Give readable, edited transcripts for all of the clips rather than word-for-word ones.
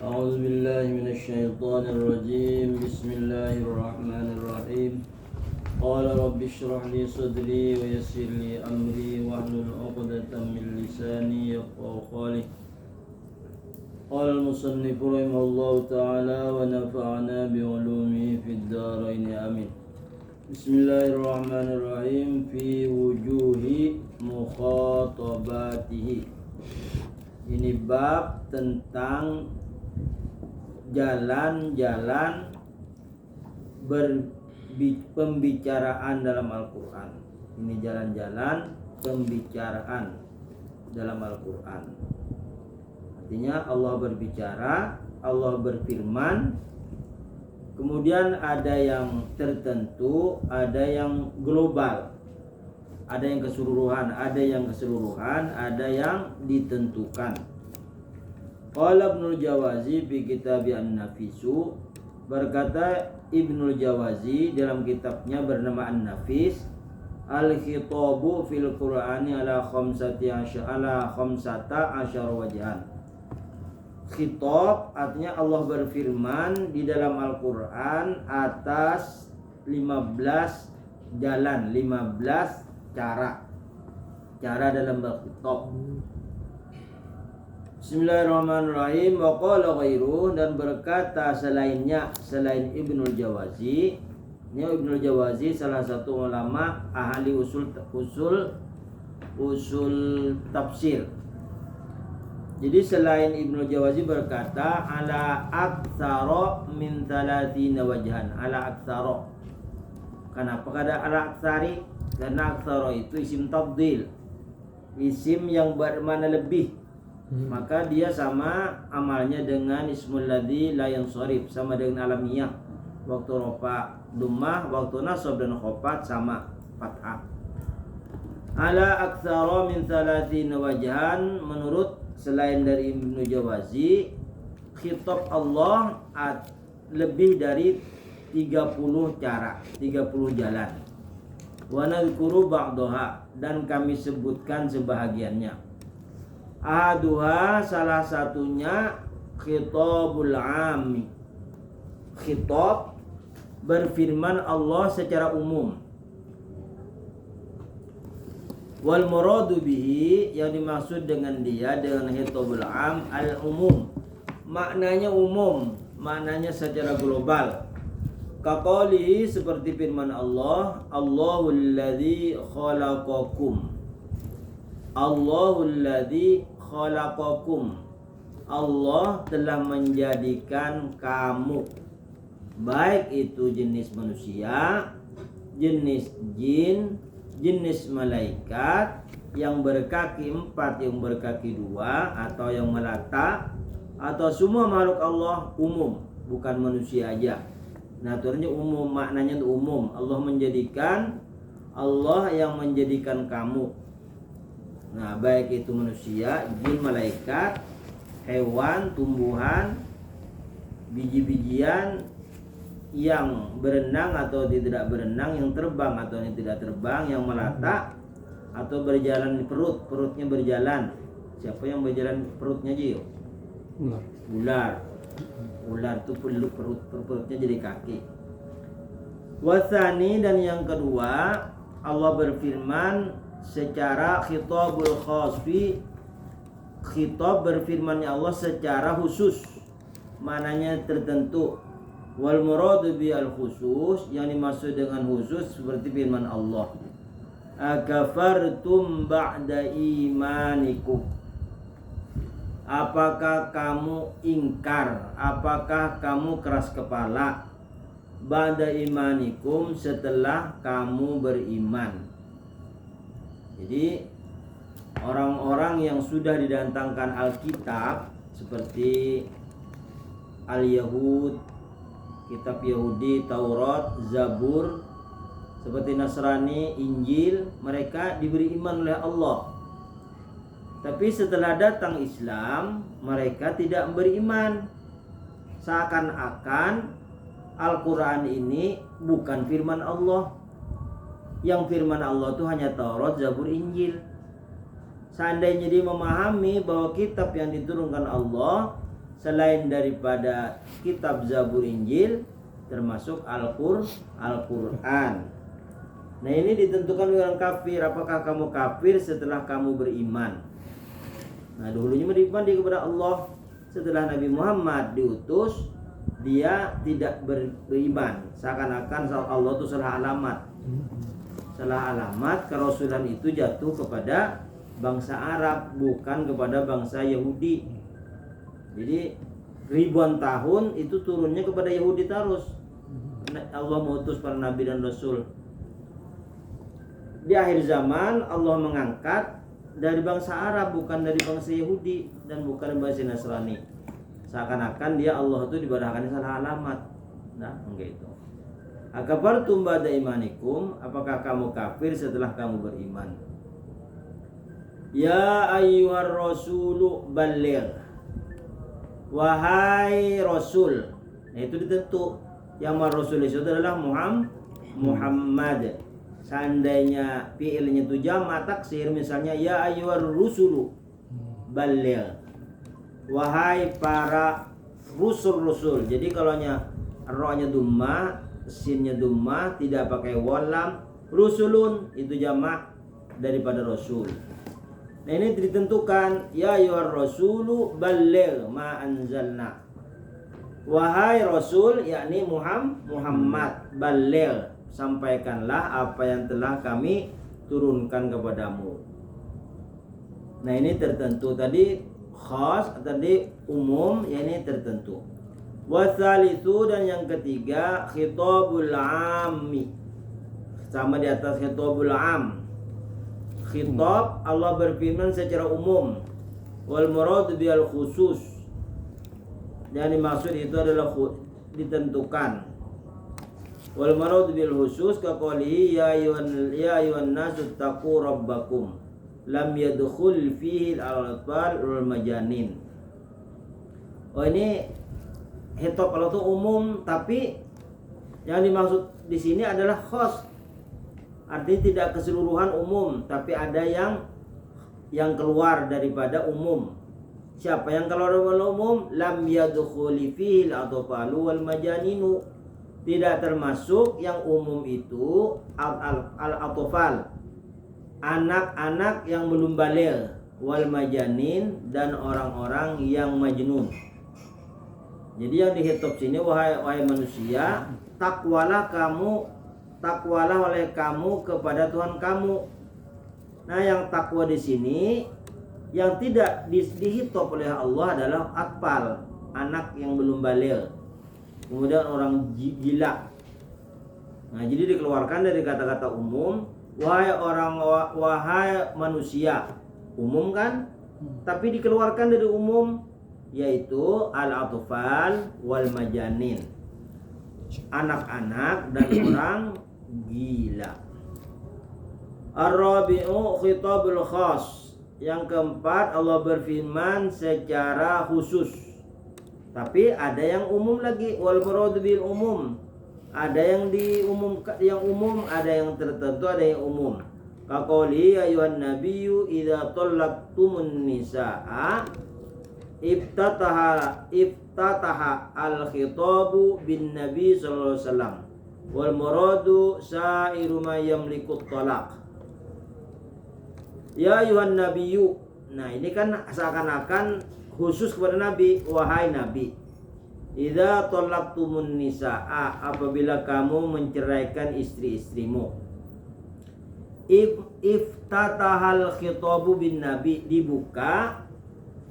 أعوذ بالله من الشيطان الرجيم. بسم الله الرحمن الرحيم. قال رب اشرح لي صدري ويسر لي أمري واحلل عقدة من لساني يفقهوا قولي. قال المصنف رحمه الله تعالى ونفعنا بعلومه في الدارين آمين. بسم الله الرحمن الرحيم. في وجوه مخاطباته. Ini bab tentang jalan-jalan pembicaraan dalam Al-Quran. Ini jalan-jalan pembicaraan dalam Al-Quran. Artinya Allah berbicara, Allah berfirman. Kemudian ada yang tertentu, ada yang global, ada yang keseluruhan, ada yang ditentukan. Qala Ibnul Jawazi fi kitab An-Nafisu, berkata Ibnul Jawazi dalam kitabnya bernama An-Nafis, al-khitabu fil Qur'ani ala khamsata asyara wajhan. Khitab artinya Allah berfirman di dalam Al-Qur'an atas 15 jalan, 15 cara dalam berkhitab. Bismillahirrahmanirrahim. Wa qala ghairuh, dan berkata selain Ibnul Jawazi. Ini Ibnul Jawazi salah satu ulama ahli usul tafsir. Jadi selain Ibnul Jawazi berkata ala aktsara min 30 wajhan. Ala aktsara. Kenapa kada ala aktsari? Karena aktsara itu isim tafdil, isim yang bermakna lebih. Maka dia sama amalnya dengan ismul ladzi la yansharif, sama dengan alamiyah. Waktu rofa dummah, waktu nasab dan khafat sama fathah. Ala aktsara min 30 wajhan, menurut selain dari Ibnu Jawazi, khitab Allah lebih dari 30 cara, 30 jalan. Wa nadhkuru ba'daha, dan kami sebutkan sebahagiannya. Ahaduha, salah satunya khitabul ammi. Khitab berfirman Allah secara umum. Wal muradu bihi, yang dimaksud dengan khitabul am al-umum. Maknanya umum, maknanya secara global. Kaqalihi, seperti firman Allah, Allahul ladzi khalaqakum. Allahul ladzi khalaqakum. Allah telah menjadikan kamu, baik itu jenis manusia, jenis jin, jenis malaikat, yang berkaki 4, yang berkaki 2, atau yang melata, atau semua makhluk Allah umum, bukan manusia aja. Naturnya umum, maknanya itu umum. Allah yang menjadikan kamu. Nah, baik itu manusia, jin, malaikat, hewan, tumbuhan, biji-bijian yang berenang atau tidak berenang, yang terbang atau yang tidak terbang, yang melata atau berjalan di perutnya berjalan. Siapa yang berjalan perutnya, Jio? Ular itu perutnya jadi kaki. Wasani, dan yang kedua, Allah berfirman secara khitabul khasfi. Khitab berfirmannya Allah secara khusus, maknanya tertentu. Wal muradu bi al khusus, yang dimaksud dengan khusus seperti firman Allah, akafartum ba'da imanikum. Apakah kamu ingkar, apakah kamu keras kepala, ba'da imanikum, setelah kamu beriman. Jadi orang-orang yang sudah didatangkan Alkitab seperti Al-Yahud, kitab Yahudi, Taurat, Zabur, seperti Nasrani, Injil, mereka diberi iman oleh Allah. Tapi setelah datang Islam, mereka tidak beriman. Seakan-akan Al-Quran ini bukan firman Allah. Yang firman Allah itu hanya Taurat, Zabur, Injil. Seandainya dia memahami bahwa kitab yang diturunkan Allah selain daripada kitab Zabur Injil, termasuk Al-Quran. Nah, ini ditentukan oleh orang kafir. Apakah kamu kafir setelah kamu beriman? Nah, dulunya beriman dia kepada Allah. Setelah Nabi Muhammad diutus, dia tidak beriman. Seakan-akan Allah itu salah alamat. Salah alamat, kerasulan itu jatuh kepada bangsa Arab, bukan kepada bangsa Yahudi. Jadi ribuan tahun itu turunnya kepada Yahudi terus. Allah mengutus para nabi dan rasul. Di akhir zaman Allah mengangkat dari bangsa Arab, bukan dari bangsa Yahudi dan bukan dari bangsa Nasrani. Seakan-akan dia Allah itu dibarahkan salah alamat. Nah, begitu. Akafartum ba'da imanikum, apakah kamu kafir setelah kamu beriman? Ya ayyuhar rasulu balligh. Wahai rasul. Nah, itu ditentu. Yang rasul itu adalah Muhammad. Seandainya fi'ilnya itu jamak taksir, misalnya ya ayyuhar rusulu balligh. Wahai para rusul. Jadi kalau ro-nya dumma, sinnya dumma, tidak pakai walam, rusulun itu jamak daripada rasul. Nah, ini ditentukan ya ayyuhar rasulu balligh ma anzalna. Wahai rasul, yakni Muhammad, balligh, sampaikanlah apa yang telah kami turunkan kepadamu. Nah, ini tertentu tadi khas, tadi umum, ya ini tertentu. Wasalisu, dan yang ketiga khitabul ammi. Sama di atas khitabul am. Khitab Allah berfirman secara umum. Wal murad bil khusus. Dan dimaksud itu adalah ditentukan. Wal murad bil khusus kaqali ya ayyuhan nasu taqu rabbakum lam yadkhul fihi al-atfal wal majanin. Oh, ini khitab Allah itu umum, tapi yang dimaksud di sini adalah khas. Artinya tidak keseluruhan umum, tapi ada yang keluar daripada umum. Siapa yang keluar dari umum? Lam yadkhuli fihi al-atfalu wal majaninu. Tidak termasuk yang umum itu al-atfal, anak-anak yang belum baligh, wal majanin, dan orang-orang yang majnun. Jadi yang dihitab sini, wahai manusia, takwalah oleh kamu kepada Tuhan kamu. Nah, yang takwa di sini yang tidak dihitab oleh Allah adalah atfal, anak yang belum baligh. Kemudian orang gila. Nah, jadi dikeluarkan dari kata-kata umum, wahai manusia. Umum kan? Tapi dikeluarkan dari umum, yaitu al-atfal wal majanin, anak-anak dan orang gila. Ar-rabi'u khitabul khas. Yang keempat, Allah berfirman secara khusus. Tapi ada yang umum lagi, wal murad bil umum. Ada yang diumumkan, yang umum, ada yang tertentu, ada yang umum. Kaqouli ayuhan nabiyyu idza talaqtumun nisaa iftataha al-khitabu bin nabi sallallahu alaihi wasallam wal muradu sa'iru ma yamliku talaq. Ya ayuhan nabiyyu. Nah, ini kan seakan-akan khusus kepada nabi. Wahai nabi, idza talaqtumun nisaa, apabila kamu menceraikan istri-istrimu. Iftatahal khitabu bin nabi, dibuka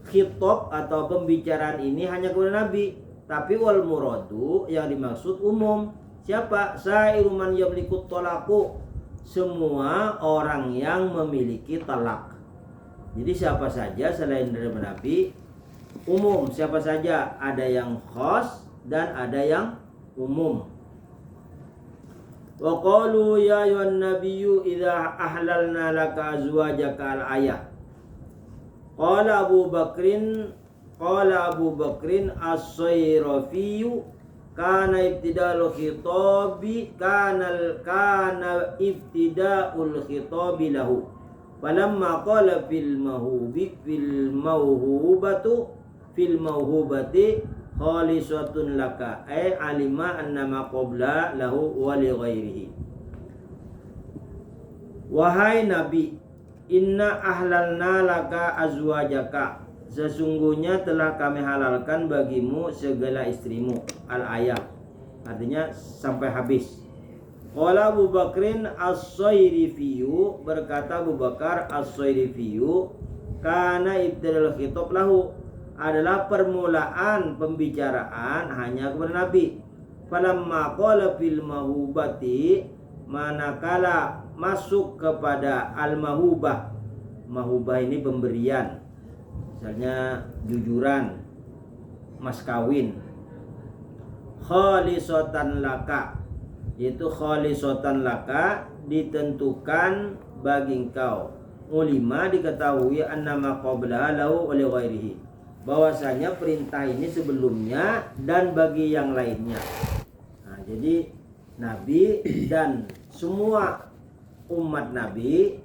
khitab atau pembicaraan ini hanya kepada nabi, tapi wal muradu yang dimaksud umum. Siapa? Sa'iru man yamliku talaqu, semua orang yang memiliki talak. Jadi siapa saja selain dari nabi, umum. Siapa saja, ada yang khas dan ada yang umum. Wa qalu ya ayyuhan nabiyyu idza ahlalna laka azwajaka al-ayah. Qala Abu Bakrin as-Sayrafiyu kana ibtida'ul khitabi kana ibtida'ul khitabi lahu. Falamma qala fil mawhubatu fil mauhubati khalisatun laka alima annama qabla lahu wa li ghairihi. Wahai Nabi, inna ahlalna laka azwajaka, sesungguhnya telah kami halalkan bagimu segala istrimu. Al-ayat, artinya sampai habis. Qala Abu Bakrin as-Sayrifiyu, berkata Abu Bakar as-Sayrifiyu, kana ibtidal khitab lahu, adalah permulaan pembicaraan hanya kepada Nabi. Falamma qala fil mahubati, manakala masuk kepada al-mahubah. Mahubah ini pemberian, misalnya jujuran, mas kawin. Khalisatan laka, yaitu khalisatan laka, ditentukan bagi engkau. Ulima, diketahui annama qablaha lahu oleh ghairihi, bahwasanya perintah ini sebelumnya dan bagi yang lainnya. Nah, jadi Nabi dan semua umat Nabi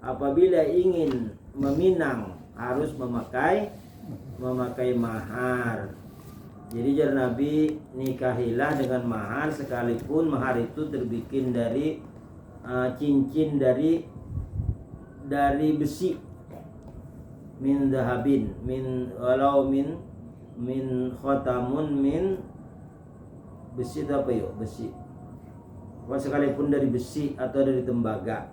apabila ingin meminang harus memakai mahar. Jadi jar Nabi, nikahilah dengan mahar, sekalipun mahar itu terbikin dari cincin dari besi, min dahabin, walau min khotamun min besi, itu apa yuk? Besi. Sekalipun dari besi atau dari tembaga.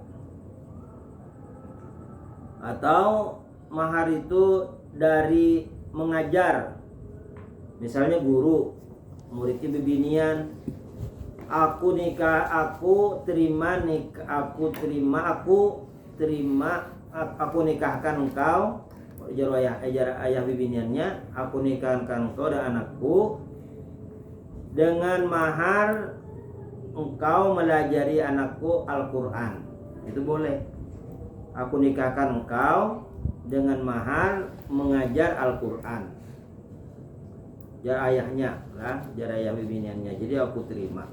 Atau mahar itu dari mengajar, misalnya guru, muridnya bebinian, aku nikahkan engkau, ayah bibiniannya, aku nikahkan engkau dan anakku dengan mahar engkau melajari anakku Al-Quran. Itu boleh. Aku nikahkan engkau dengan mahar mengajar Al-Quran. Jar ayahnya lah, jar ayah bibiniannya. Jadi aku terima.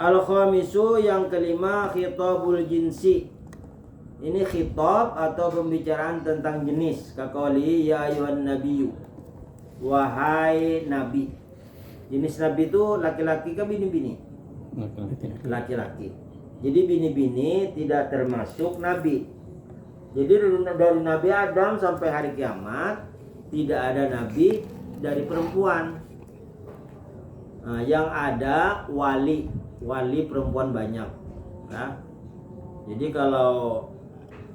Al-khamisu, yang kelima, khitabul jinsi. Ini khitab atau pembicaraan tentang jenis. Kaqali ya ayyuhan nabiyyu, wahai nabi. Jenis nabi itu laki-laki ke bini-bini? Laki-laki. Jadi bini-bini tidak termasuk nabi. Jadi dari Nabi Adam sampai hari kiamat tidak ada nabi dari perempuan. Nah, yang ada wali perempuan banyak. Nah, jadi kalau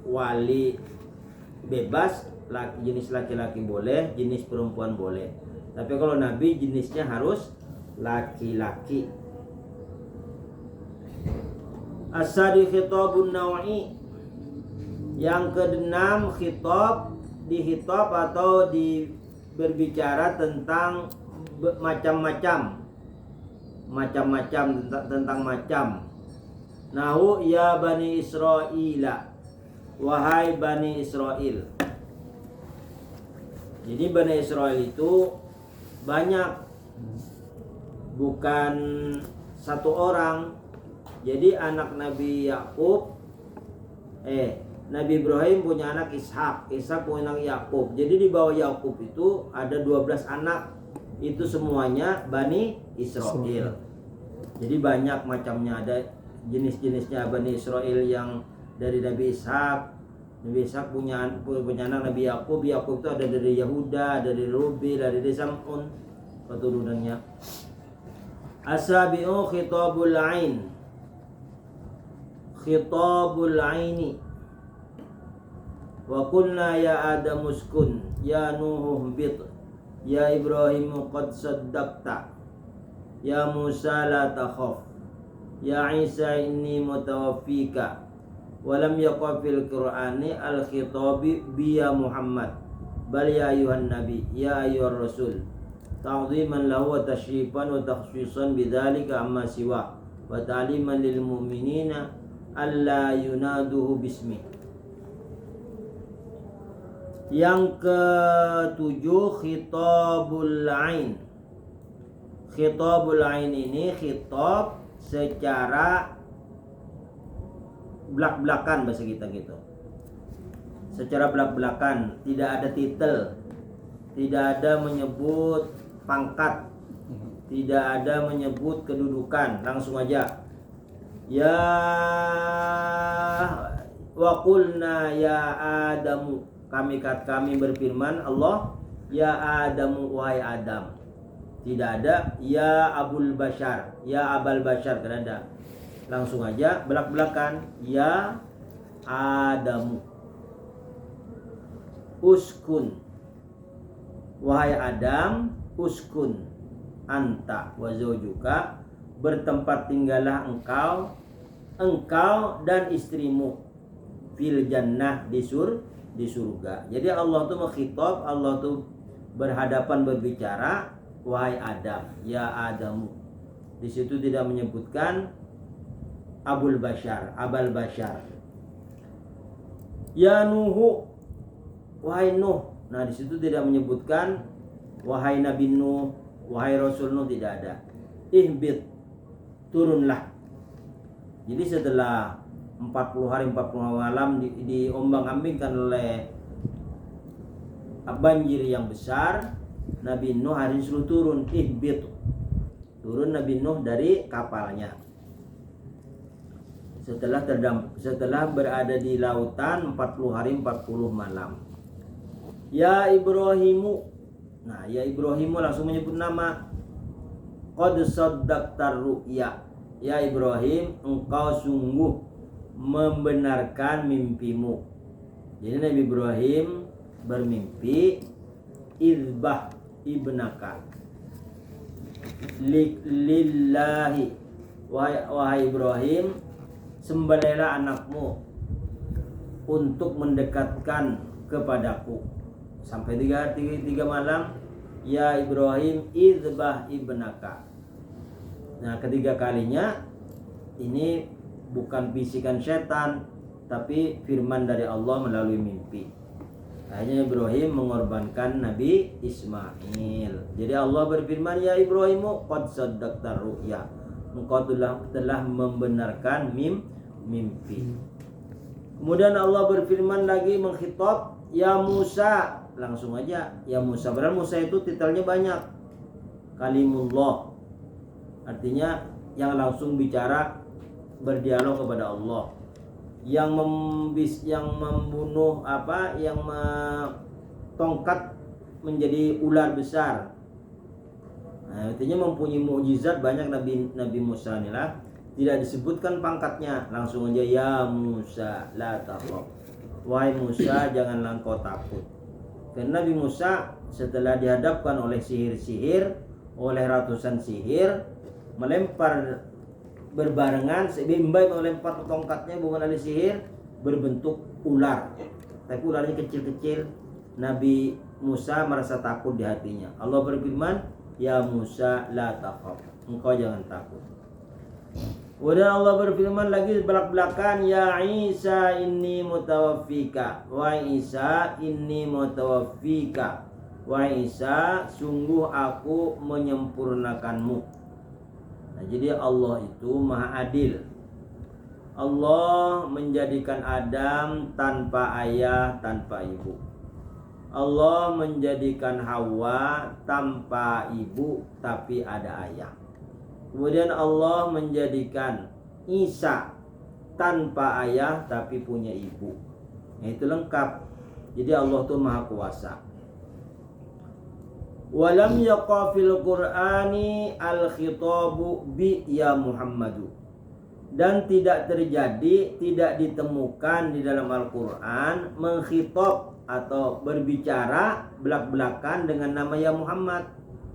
wali bebas, jenis laki-laki boleh, jenis perempuan boleh. Tapi kalau nabi jenisnya harus laki-laki. As-sadi khitabun naw'i, yang keenam khitab, dihitab atau berbicara tentang macam-macam tentang macam. Nahu ya bani Israila, wahai bani Israel. Jadi bani Israel itu banyak, bukan satu orang. Jadi anak Nabi Yakub, Nabi Ibrahim punya anak Ishak, Ishak punya anak Yakub. Jadi di bawah Yakub itu ada 12 anak. Itu semuanya Bani Israel. Jadi banyak macamnya, ada jenis-jenisnya Bani Israel yang dari Nabi Ishak. Nabi Ishak punya anak Nabi Yakub. Yakub itu ada dari Yahuda, dari Rubi, dari Sam'un, keturunannya. Asabi'u khitabul ain, khitabul aini. Wa qulna ya Adam uskun, ya Nuh bit, ya Ibrahim qad saddaqta, ya Musa la takhaf, ya Isa inni mutawaffika. Walam yaqaf fil Qur'ani al khitabi bi ya Muhammad, bal ya ayuhan nabi, ya ayuhar rasul, ta'ziman lahu wa tashrifan wa takhsisan bidzalika amma siwa, wa ta'liman lil mu'minina alla yunaduhu bismi. Yang ketujuh khitabul ain. Khitabul ain ini khitab secara belak-belakan, bahasa kita gitu. secara belak-belakan, tidak ada titel, tidak ada menyebut pangkat, tidak ada menyebut kedudukan, langsung aja. Ya wa qulna ya Adamu, kami berfirman Allah, ya Adamu, wahai Adam. Tidak ada ya Abul Bashar, ya Abal Bashar, tidak ada. Langsung aja belak-belakan, ya Adamu. Uskun, wahai Adam, uskun anta wa zawjuka, bertempat tinggallah engkau dan istrimu, fil jannah, di surga. Jadi Allah tuh mengkhitab, Allah tuh berhadapan berbicara, wahai Adam, ya Adamu. Di situ tidak menyebutkan Abul Bashar, Abal Bashar. Ya Nuhu, wahai Nuh. Nah, di situ tidak menyebutkan wahai Nabi Nuh, wahai Rasul Nuh, tidak ada. Ihbit, turunlah. Jadi setelah 40 hari 40 malam diombang-ambingkan oleh banjir yang besar, Nabi Nuh hari ini suruh turun. Ihbit, turun Nabi Nuh dari kapalnya. Setelah berada di lautan 40 hari 40 malam. Ya Ibrahimu. Nah, ya Ibrahimu langsung menyebut nama. Qad saddaqtar ru'ya. Ya Ibrahim, engkau sungguh membenarkan mimpimu. Jadi Nabi Ibrahim bermimpi, izbah ibnaka lillahi, wahai Ibrahim, sembelihlah anakmu untuk mendekatkan kepadaku. Sampai tiga malam, ya Ibrahim, izbah ibnaka. Nah, ketiga kalinya ini bukan bisikan setan, tapi firman dari Allah melalui mimpi. Akhirnya Ibrahim mengorbankan Nabi Ismail. Jadi Allah berfirman, ya Ibrahimu, qad saddaqtar ru'ya, engkau telah membenarkan mimpi. Kemudian Allah berfirman lagi mengkhitab, ya Musa. Langsung aja, ya Musa. Padahal Musa itu titelnya banyak. Kalimullah, artinya yang langsung bicara, berdialog kepada Allah. Yang membunuh tongkat menjadi ular besar. Nah, artinya mempunyai mukjizat banyak Nabi Musa inilah. Tidak disebutkan pangkatnya, langsung aja, ya Musa la takhaf, wahai Musa janganlah engkau takut. Karena Nabi Musa setelah dihadapkan oleh sihir-sihir, oleh ratusan sihir, melempar berbarengan, sebimbai melempar tongkatnya bukan oleh sihir, berbentuk ular. Tapi ularnya kecil-kecil. Nabi Musa merasa takut di hatinya. Allah berfirman, ya Musa la takhaf, engkau jangan takut. Kemudian Allah berfirman lagi belak-belakan, ya Isa inni mutawaffika, wahai Isa inni mutawaffika, wahai Isa sungguh aku menyempurnakanmu. Nah, jadi Allah itu maha adil. Allah menjadikan Adam tanpa ayah, tanpa ibu. Allah menjadikan Hawa tanpa ibu tapi ada ayah. Kemudian Allah menjadikan Isa tanpa ayah tapi punya ibu. Nah, itu lengkap. Jadi Allah itu maha kuasa. Walam yaqa fil Qur'ani al-khitabu bi ya Muhammadu. Dan tidak terjadi, tidak ditemukan di dalam Al-Qur'an mengkhitab atau berbicara belak-belakan dengan nama ya Muhammad.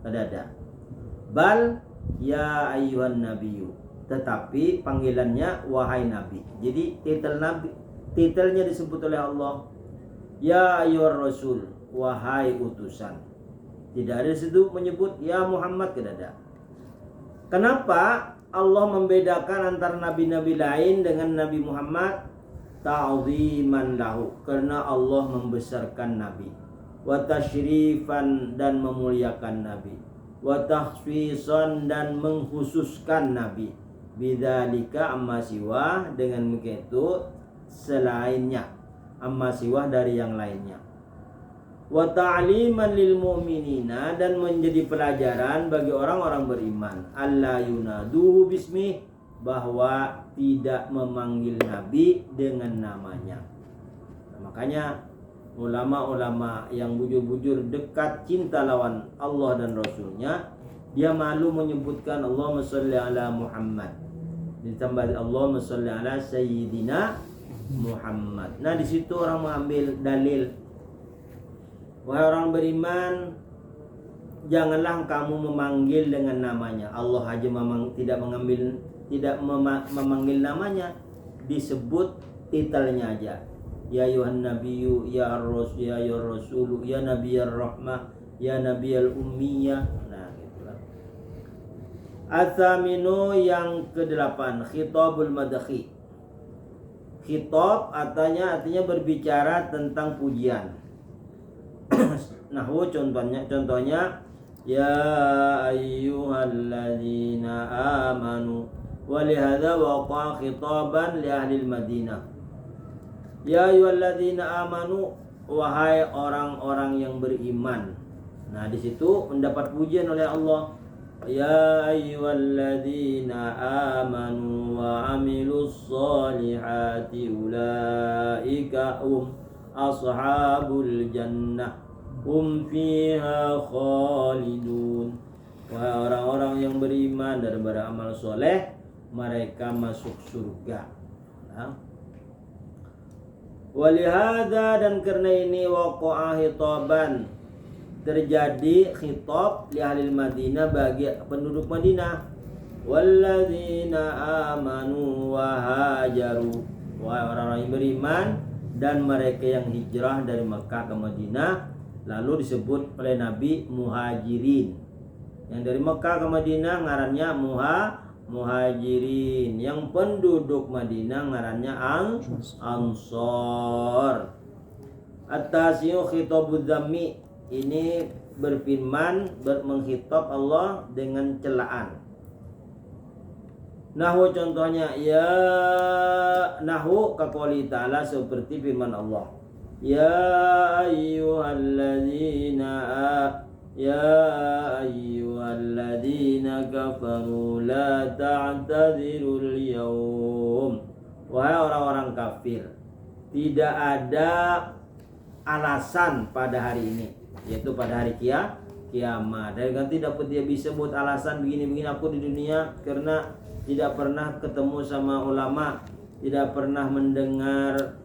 Tidak ada. Bal ya ayyuhan nabiyyu, tetapi panggilannya wahai nabi. Jadi titelnya disebut oleh Allah, ya ayyuhar rasul, wahai utusan. Tidak ada situ menyebut ya Muhammad, tidak ada. Kenapa Allah membedakan antara nabi-nabi lain dengan Nabi Muhammad? Ta'ziman lahu, karena Allah membesarkan nabi, wa tasyrifan dan memuliakan nabi, wa takhsisan dan mengkhususkan nabi, bidzalika amma siwa dengan begitu selainnya. amma siwah dari yang lainnya. Wa ta'liman lil mu'minina, dan menjadi pelajaran bagi orang-orang beriman, alla yunaduhu bismih, bahwa tidak memanggil nabi dengan namanya. Nah, makanya ulama-ulama yang bujur-bujur dekat cinta lawan Allah dan Rasulnya, dia malu menyebutkan Allahumma sholli ala Muhammad, ditambah Allahumma sholli ala Sayyidina Muhammad. Nah, di situ orang mengambil dalil, wahai orang beriman, janganlah kamu memanggil dengan namanya. Allah aja tidak memanggil namanya, disebut titelnya aja. Ya ayuhan nabiyyu, ya rasul, ya rasul, ya nabiyar rahmah, ya nabiyal ummiyah. Nah, gitulah. Atsaminu, yang ke-8, khitabul madhi. Khitab artinya berbicara tentang pujian. Nahwu contohnya ya ayyuhalladzina amanu, wa lihadza waqa khitaban li ahli Madinah. Ya ayyuhalladzina amanu, wahai orang-orang yang beriman. Nah, di situ mendapat pujian oleh Allah. Ya ayyuhalladzina amanu wa amilus solihati ulaika ashabul jannah hum fiha khalidun. Wahai orang-orang yang beriman dan beramal soleh, mereka masuk surga. Nah, walihada, dan karena ini waqa'a khitaban, terjadi khitab li ahli Madinah, bagi penduduk Madinah. Walladzina amanu wa hajaru, wahai orang-orang yang beriman dan mereka yang hijrah dari Mekah ke Madinah. Lalu disebut oleh Nabi muhajirin. Yang dari Mekah ke Madinah ngarannya muhajirin. Yang penduduk Madinah ngarannya ansor. At-tasiyu khitabudz dzammi, ini berfirman, mengkhitab Allah dengan celaan. Nahwu contohnya, ya nahwu kaqouli ta'ala, seperti firman Allah, ya ayyuhalladzina kafaru la ta'tadzirul yawm. Wahai orang-orang kafir, tidak ada alasan pada hari ini, yaitu pada hari kiamat. Dan kan tidak dia bisa buat alasan begini-begini aku di dunia karena tidak pernah ketemu sama ulama, tidak pernah mendengar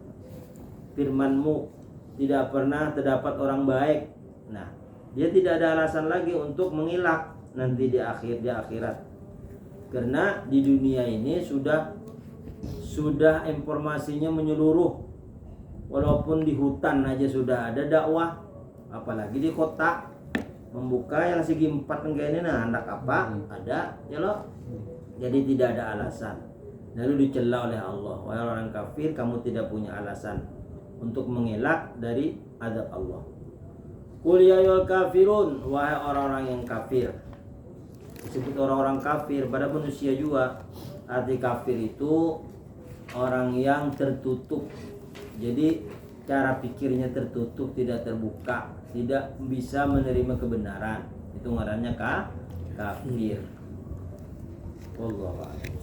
firman-Mu, tidak pernah terdapat orang baik. Nah, dia tidak ada alasan lagi untuk mengilak nanti di akhirat. Karena di dunia ini sudah informasinya menyeluruh. Walaupun di hutan aja sudah ada dakwah, apalagi di kota. Membuka yang segi 4 kayak ini, nah anak apa? Ada, ya loh. Jadi tidak ada alasan. Lalu dicela oleh Allah, wahai orang kafir, kamu tidak punya alasan untuk mengelak dari azab Allah. Qul ya ayyuhal kafirun, wahai orang-orang yang kafir. Disebut orang-orang kafir pada manusia juga. Arti kafir itu orang yang tertutup. Jadi cara pikirnya tertutup, tidak terbuka, tidak bisa menerima kebenaran. Itu ngarannya kafir. Wallahu a'lam.